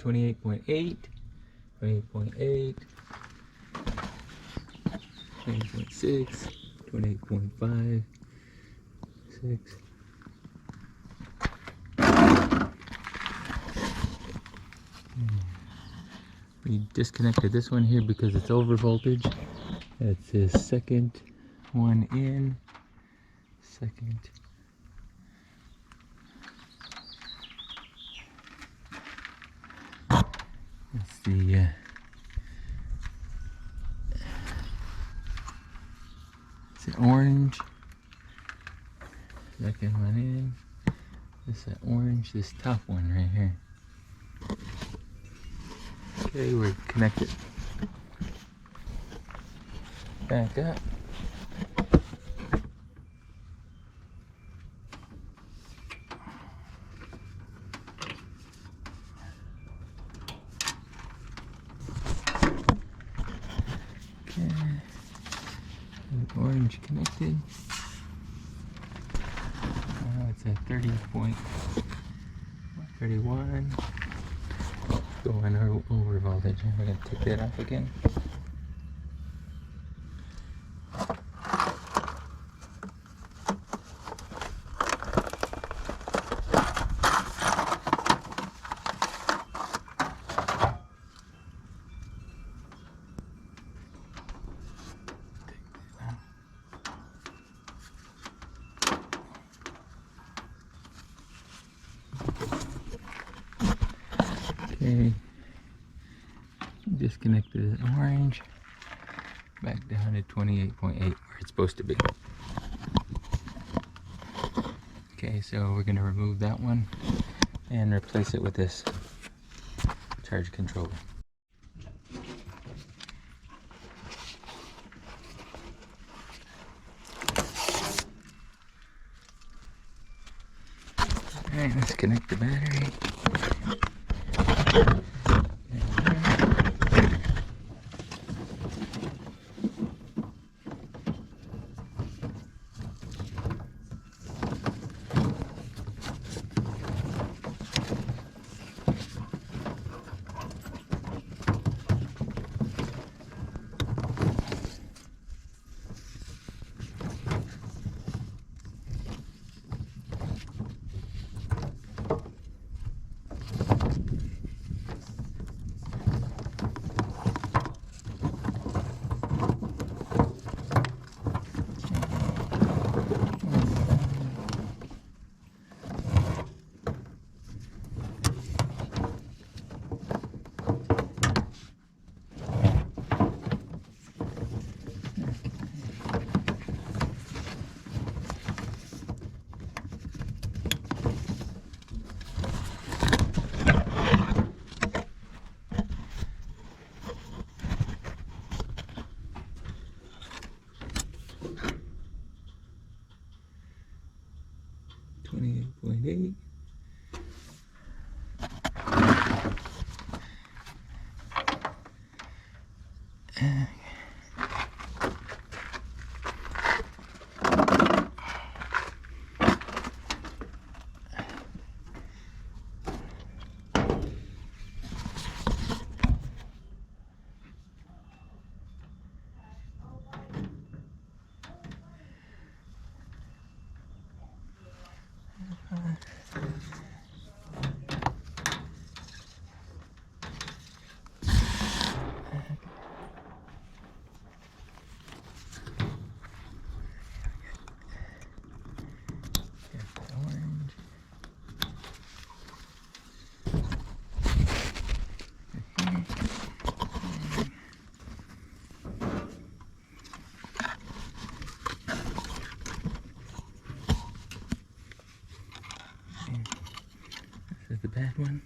28.8, 28.8, 28.6, 28.5, 6. We disconnected this one here because it's over voltage. That's his second one in. Second. That's the it's the orange. Second one in. This is orange, this top one right here. Okay, we're connected. Back up. Okay. Orange connected. It's at 30.31. Going over voltage. We're going to take that off again. Okay, disconnected the orange, back down to 28.8 where it's supposed to be. Okay, so we're going to remove that one and replace it with this charge controller. Alright, let's connect the battery. .8. This is the bad one.